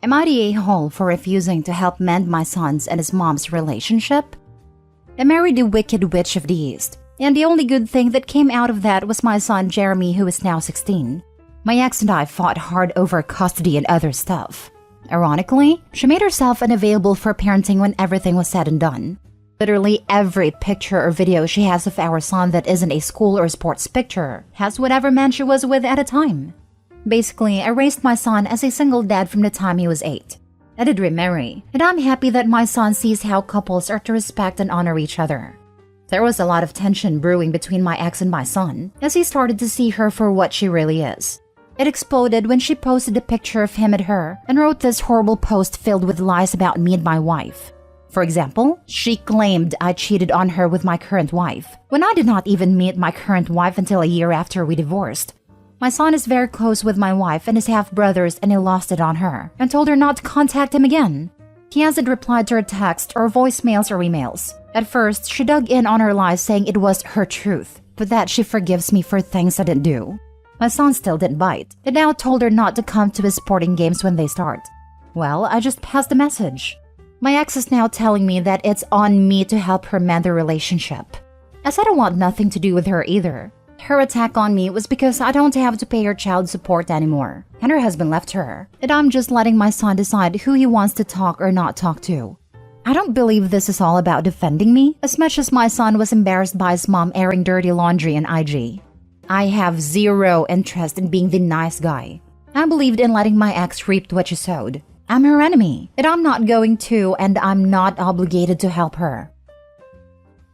Am I the a-hole for refusing to help mend my son's and his mom's relationship? I married the Wicked Witch of the East, and the only good thing that came out of that was my son Jeremy, who is now 16. My ex and I fought hard over custody and other stuff. Ironically, she made herself unavailable for parenting when everything was said and done. Literally every picture or video she has of our son that isn't a school or sports picture has whatever man she was with at a time. Basically, I raised my son as a single dad from the time he was 8. I did remarry, and I'm happy that my son sees how couples are to respect and honor each other. There was a lot of tension brewing between my ex and my son as he started to see her for what she really is. It exploded when she posted a picture of him and her and wrote this horrible post filled with lies about me and my wife. For example, she claimed I cheated on her with my current wife, when I did not even meet my current wife until a year after we divorced. My son is very close with my wife and his half-brothers, and he lost it on her and told her not to contact him again. He hasn't replied to her text or voicemails or emails. At first, she dug in on her lies saying it was her truth, but that she forgives me for things I didn't do. My son still didn't bite, and now told her not to come to his sporting games when they start. Well, I just passed the message. My ex is now telling me that it's on me to help her mend the relationship. I said I want nothing to do with her either. Her attack on me was because I don't have to pay her child support anymore, and her husband left her, and I'm just letting my son decide who he wants to talk or not talk to. I don't believe this is all about defending me, as much as my son was embarrassed by his mom airing dirty laundry on IG. I have zero interest in being the nice guy. I believed in letting my ex reap what she sowed. I'm her enemy, and I'm not going to, and I'm not obligated to help her.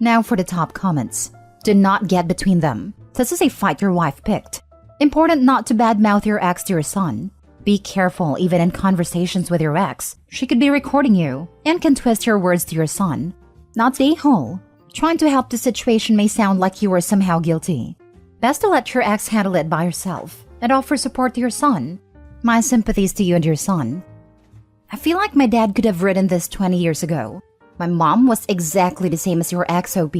Now for the top comments. Do not get between them. This is a fight your wife picked. Important not to badmouth your ex to your son. Be careful even in conversations with your ex. She could be recording you and can twist your words to your son. Not the a-hole. Trying to help the situation may sound like you are somehow guilty. Best to let your ex handle it by herself and offer support to your son. My sympathies to you and your son. I feel like my dad could have written this 20 years ago. My mom was exactly the same as your ex, OP.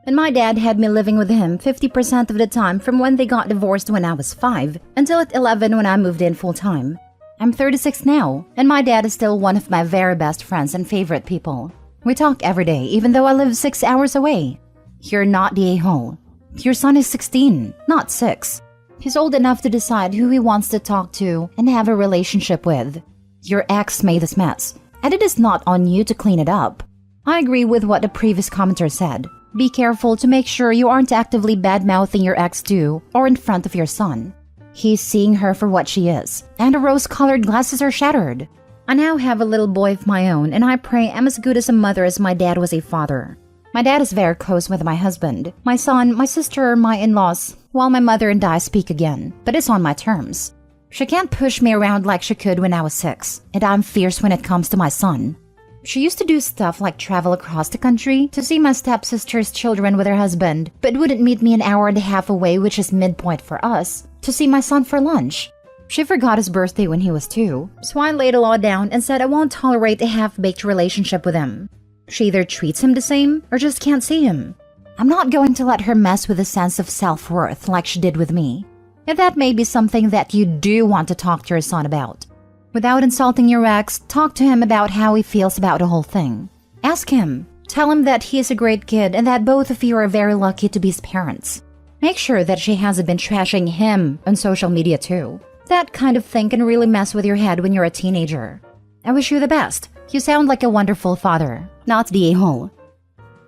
And my dad had me living with him 50% of the time from when they got divorced when I was 5 until at 11 when I moved in full-time. I'm 36 now, and my dad is still one of my very best friends and favorite people. We talk every day, even though I live 6 hours away. You're not the a-hole. Your son is 16, not 6. He's old enough to decide who he wants to talk to and have a relationship with. Your ex made this mess, and it is not on you to clean it up. I agree with what the previous commenter said. Be careful to make sure you aren't actively bad-mouthing your ex too, or in front of your son. He's seeing her for what she is, and the rose-colored glasses are shattered. I now have a little boy of my own, and I pray I'm as good as a mother as my dad was a father. My dad is very close with my husband, my son, my sister, my in-laws, while my mother and I speak again, but it's on my terms. She can't push me around like she could when I was 6, and I'm fierce when it comes to my son. She used to do stuff like travel across the country to see my stepsister's children with her husband, but wouldn't meet me an hour and a half away, which is midpoint for us, to see my son for lunch. She forgot his birthday when he was 2, so I laid a law down and said I won't tolerate a half-baked relationship with him. She either treats him the same or just can't see him. I'm not going to let her mess with a sense of self-worth like she did with me. And that may be something that you do want to talk to your son about. Without insulting your ex, talk to him about how he feels about the whole thing. Ask him. Tell him that he is a great kid and that both of you are very lucky to be his parents. Make sure that she hasn't been trashing him on social media too. That kind of thing can really mess with your head when you're a teenager. I wish you the best. You sound like a wonderful father, not the a-hole.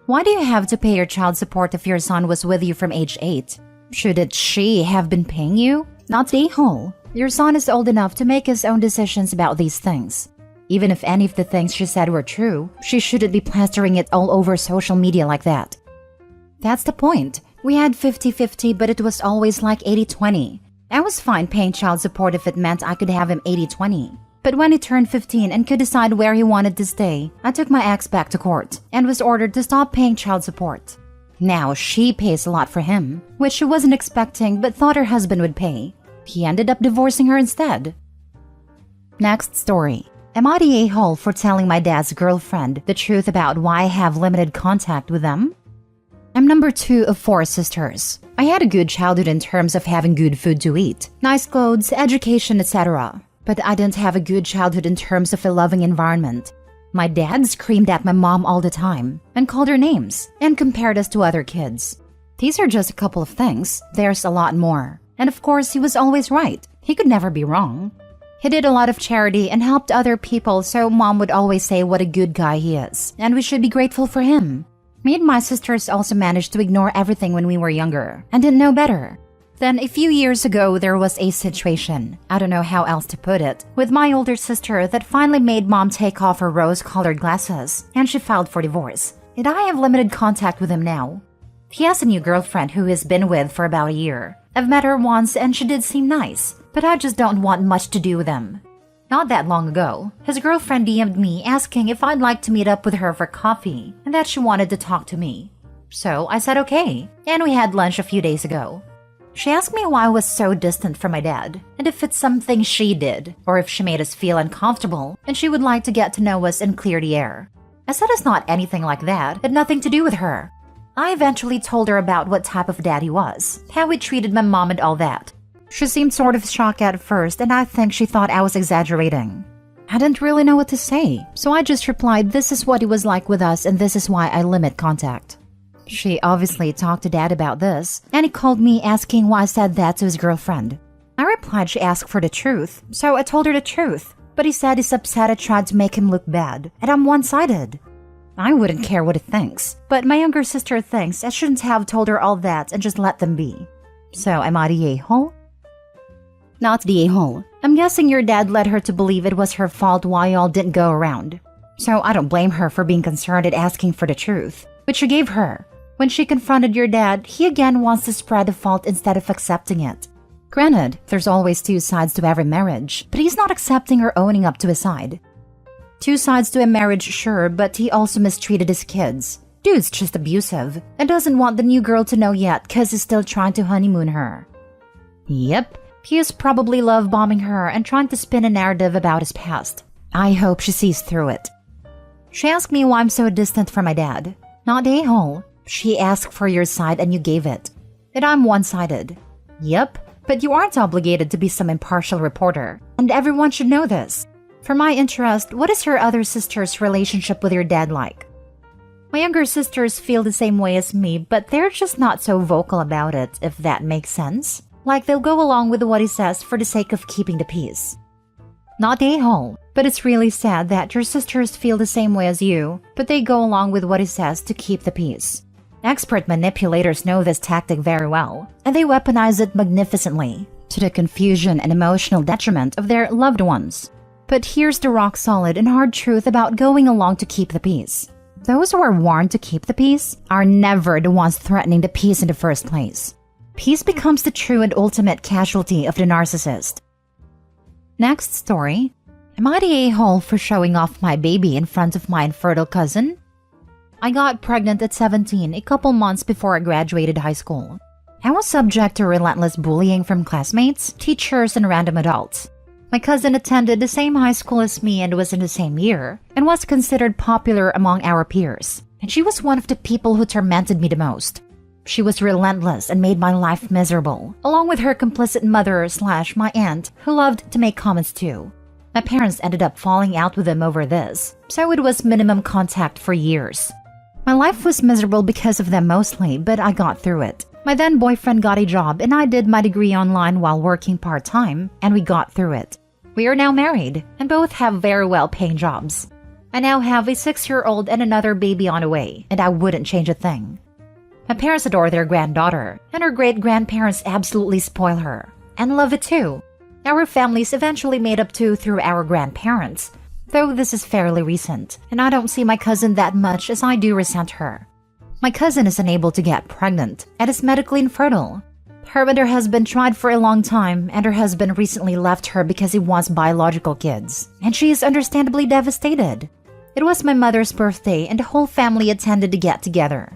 Why do you have to pay your child support if your son was with you from age 8? Shouldn't she have been paying you? Not the a-hole. Your son is old enough to make his own decisions about these things. Even if any of the things she said were true, she shouldn't be plastering it all over social media like that. That's the point. We had 50-50, but it was always like 80-20. I was fine paying child support if it meant I could have him 80-20. But when he turned 15 and could decide where he wanted to stay, I took my ex back to court and was ordered to stop paying child support. Now she pays a lot for him, which she wasn't expecting but thought her husband would pay. He ended up divorcing her instead. Next story. Am I the a-hole for telling my dad's girlfriend the truth about why I have limited contact with them? I'm number 2 of 4 sisters. I had a good childhood in terms of having good food to eat, nice clothes, education, etc. But I didn't have a good childhood in terms of a loving environment. My dad screamed at my mom all the time and called her names and compared us to other kids. These are just a couple of things. There's a lot more. And of course, he was always right. He could never be wrong. He did a lot of charity and helped other people, so Mom would always say what a good guy he is, and we should be grateful for him. Me and my sisters also managed to ignore everything when we were younger and didn't know better. Then a few years ago, there was a situation, I don't know how else to put it, with my older sister that finally made Mom take off her rose-colored glasses, and she filed for divorce. And I have limited contact with him now. He has a new girlfriend who he's been with for about a year. I've met her once and she did seem nice, but I just don't want much to do with him. Not that long ago, his girlfriend DM'd me asking if I'd like to meet up with her for coffee and that she wanted to talk to me. So I said okay, and we had lunch a few days ago. She asked me why I was so distant from my dad, and if it's something she did, or if she made us feel uncomfortable, and she would like to get to know us and clear the air. I said it's not anything like that, it had nothing to do with her. I eventually told her about what type of dad he was, how he treated my mom and all that. She seemed sort of shocked at first, and I think she thought I was exaggerating. I didn't really know what to say, so I just replied this is what he was like with us and this is why I limit contact. She obviously talked to Dad about this, and he called me asking why I said that to his girlfriend. I replied she asked for the truth, so I told her the truth, but he said he's upset I tried to make him look bad, and I'm one-sided. I wouldn't care what he thinks, but my younger sister thinks I shouldn't have told her all that and just let them be. So am I the a-hole? Not the a-hole. I'm guessing your dad led her to believe it was her fault why y'all didn't go around. So I don't blame her for being concerned and asking for the truth, which you gave her. When she confronted your dad, he again wants to spread the fault instead of accepting it. Granted, there's always two sides to every marriage, but he's not accepting or owning up to his side. Two sides to a marriage, sure, but he also mistreated his kids. Dude's just abusive and doesn't want the new girl to know yet because he's still trying to honeymoon her. Yep, he is probably love-bombing her and trying to spin a narrative about his past. I hope she sees through it. She asked me why I'm so distant from my dad. Not a-hole. She asked for your side and you gave it. And I'm one-sided. Yep, but you aren't obligated to be some impartial reporter, and everyone should know this. For my interest, what is your other sister's relationship with your dad like? My younger sisters feel the same way as me, but they're just not so vocal about it, if that makes sense. Like they'll go along with what he says for the sake of keeping the peace. Not a-hole, but it's really sad that your sisters feel the same way as you, but they go along with what he says to keep the peace. Expert manipulators know this tactic very well, and they weaponize it magnificently, to the confusion and emotional detriment of their loved ones. But here's the rock-solid and hard truth about going along to keep the peace. Those who are warned to keep the peace are never the ones threatening the peace in the first place. Peace becomes the true and ultimate casualty of the narcissist. Next story. Am I the a-hole for showing off my baby in front of my infertile cousin? I got pregnant at 17, a couple months before I graduated high school. I was subject to relentless bullying from classmates, teachers, and random adults. My cousin attended the same high school as me and was in the same year, and was considered popular among our peers. And she was one of the people who tormented me the most. She was relentless and made my life miserable, along with her complicit mother/my aunt, who loved to make comments too. My parents ended up falling out with them over this, so it was minimum contact for years. My life was miserable because of them mostly, but I got through it. My then boyfriend got a job and I did my degree online while working part-time, and we got through it. We are now married and both have very well-paying jobs. I now have a 6-year-old and another baby on the way, and I wouldn't change a thing. My parents adore their granddaughter, and her great-grandparents absolutely spoil her, and love it too. Our families eventually made up too through our grandparents, though this is fairly recent, and I don't see my cousin that much as I do resent her. My cousin is unable to get pregnant and is medically infertile. Her and her husband tried for a long time, and her husband recently left her because he wants biological kids, and she is understandably devastated. It was my mother's birthday, and the whole family attended to get together.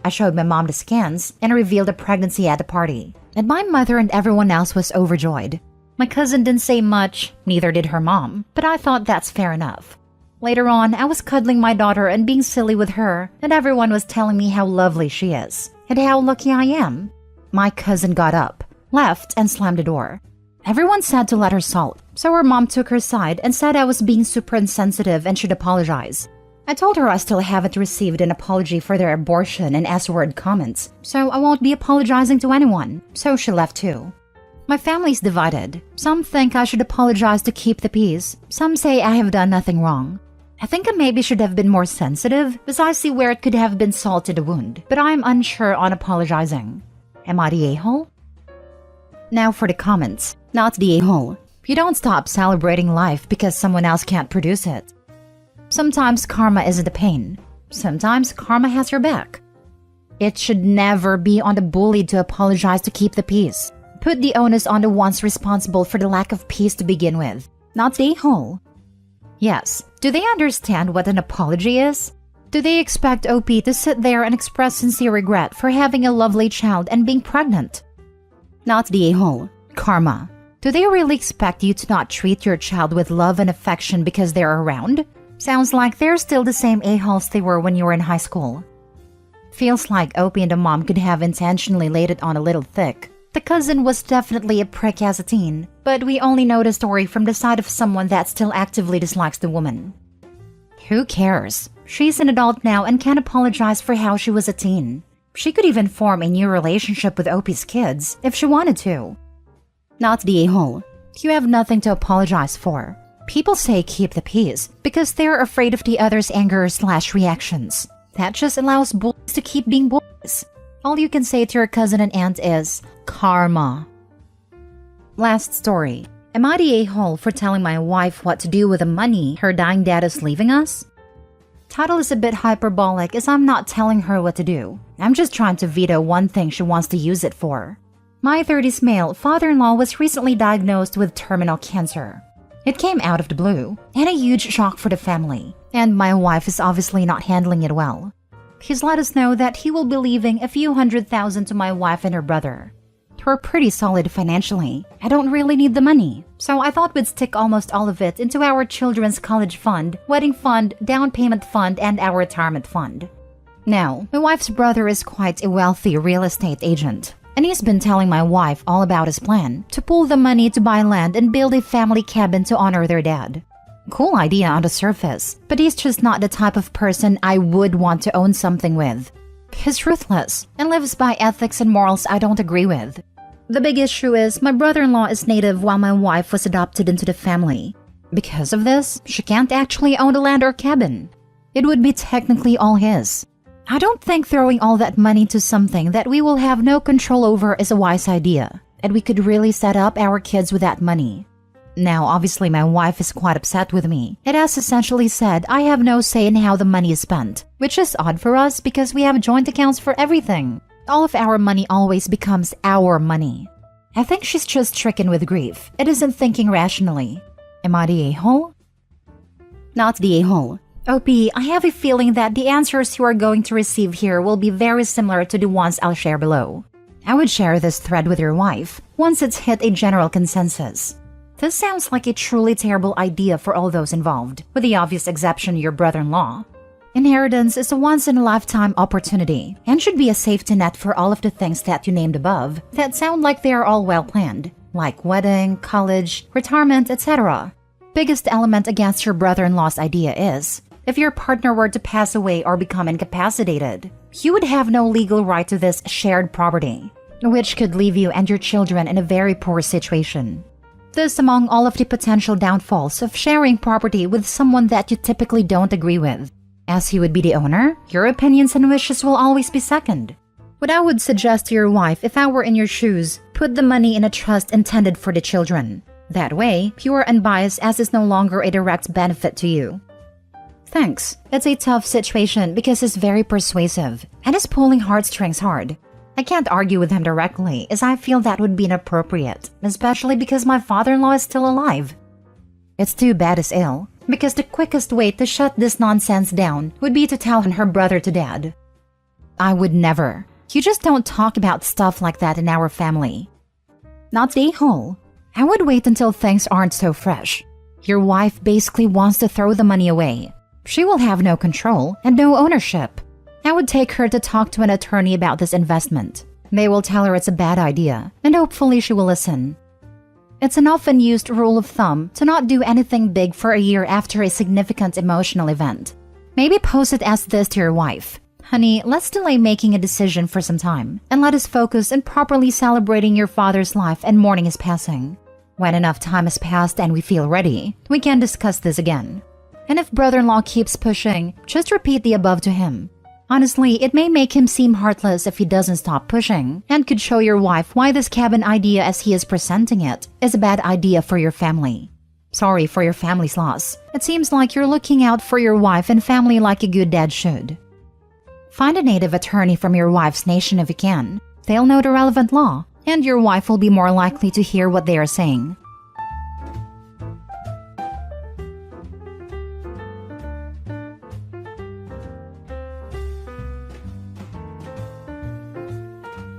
I showed my mom the scans and revealed a pregnancy at the party, and my mother and everyone else was overjoyed. My cousin didn't say much, neither did her mom, but I thought that's fair enough. Later on, I was cuddling my daughter and being silly with her, and everyone was telling me how lovely she is, and how lucky I am. My cousin got up, left, and slammed the door. Everyone said to let her salt, so her mom took her side and said I was being super insensitive and should apologize. I told her I still haven't received an apology for their abortion and S-word comments, so I won't be apologizing to anyone, so she left too. My family's divided. Some think I should apologize to keep the peace. Some say I have done nothing wrong. I think I maybe should have been more sensitive, as I see where it could have been salt to the wound, but I'm unsure on apologizing. Am I the a-hole? Now for the comments. Not the a-hole. You don't stop celebrating life because someone else can't produce it. Sometimes karma isn't a pain. Sometimes karma has your back. It should never be on the bully to apologize to keep the peace. Put the onus on the ones responsible for the lack of peace to begin with, not the a-hole. Yes, do they understand what an apology is? Do they expect OP to sit there and express sincere regret for having a lovely child and being pregnant? Not the a-hole. Karma. Do they really expect you to not treat your child with love and affection because they're around? Sounds like they're still the same a-holes they were when you were in high school. Feels like OP and the mom could have intentionally laid it on a little thick. The cousin was definitely a prick as a teen, but we only know the story from the side of someone that still actively dislikes the woman. Who cares? She's an adult now and can apologize for how she was a teen. She could even form a new relationship with OP's kids if she wanted to. Not the a-hole. You have nothing to apologize for. People say keep the peace because they're afraid of the other's anger/reactions. That just allows bullies to keep being bullies. All you can say to your cousin and aunt is, karma. Last story. Am I the a-hole for telling my wife what to do with the money her dying dad is leaving us? Title is a bit hyperbolic as I'm not telling her what to do. I'm just trying to veto one thing she wants to use it for. My 30s male father-in-law was recently diagnosed with terminal cancer. It came out of the blue, and a huge shock for the family, and my wife is obviously not handling it well. He's let us know that he will be leaving a few $100,000 to my wife and her brother. We're pretty solid financially. I don't really need the money, so I thought we'd stick almost all of it into our children's college fund, wedding fund, down payment fund, and our retirement fund. Now, my wife's brother is quite a wealthy real estate agent, and he's been telling my wife all about his plan to pool the money to buy land and build a family cabin to honor their dad. Cool idea on the surface, but he's just not the type of person I would want to own something with. He's ruthless and lives by ethics and morals I don't agree with. The big issue is my brother-in-law is native while my wife was adopted into the family. Because of this, she can't actually own the land or cabin. It would be technically all his. I don't think throwing all that money to something that we will have no control over is a wise idea, and we could really set up our kids with that money. Now, obviously, my wife is quite upset with me. It has essentially said I have no say in how the money is spent, which is odd for us because we have joint accounts for everything. All of our money always becomes our money. I think she's just stricken with grief. It isn't thinking rationally. Am I the a-hole? Not the a-hole. OP, I have a feeling that the answers you are going to receive here will be very similar to the ones I'll share below. I would share this thread with your wife once it's hit a general consensus. This sounds like a truly terrible idea for all those involved, with the obvious exception your brother-in-law. Inheritance is a once-in-a-lifetime opportunity and should be a safety net for all of the things that you named above that sound like they are all well-planned, like wedding, college, retirement, etc. Biggest element against your brother-in-law's idea is, if your partner were to pass away or become incapacitated, you would have no legal right to this shared property, which could leave you and your children in a very poor situation. This among all of the potential downfalls of sharing property with someone that you typically don't agree with. As he would be the owner, your opinions and wishes will always be second. What I would suggest to your wife if I were in your shoes, put the money in a trust intended for the children. That way, pure and unbiased as is no longer a direct benefit to you. Thanks. It's a tough situation because he's very persuasive and is pulling heartstrings hard. I can't argue with him directly as I feel that would be inappropriate, especially because my father-in-law is still alive. It's too bad he's ill, because the quickest way to shut this nonsense down would be to tell her brother to dad. I would never. You just don't talk about stuff like that in our family. Not the a-hole. I would wait until things aren't so fresh. Your wife basically wants to throw the money away. She will have no control and no ownership. I would take her to talk to an attorney about this investment. They will tell her it's a bad idea, and hopefully she will listen. It's an often used rule of thumb to not do anything big for a year after a significant emotional event. Maybe post it as this to your wife. Honey, let's delay making a decision for some time, and let us focus on properly celebrating your father's life and mourning his passing. When enough time has passed and we feel ready, we can discuss this again. And if brother-in-law keeps pushing, just repeat the above to him. Honestly, it may make him seem heartless if he doesn't stop pushing, and could show your wife why this cabin idea as he is presenting it is a bad idea for your family. Sorry for your family's loss. It seems like you're looking out for your wife and family like a good dad should. Find a native attorney from your wife's nation if you can. They'll know the relevant law, and your wife will be more likely to hear what they are saying.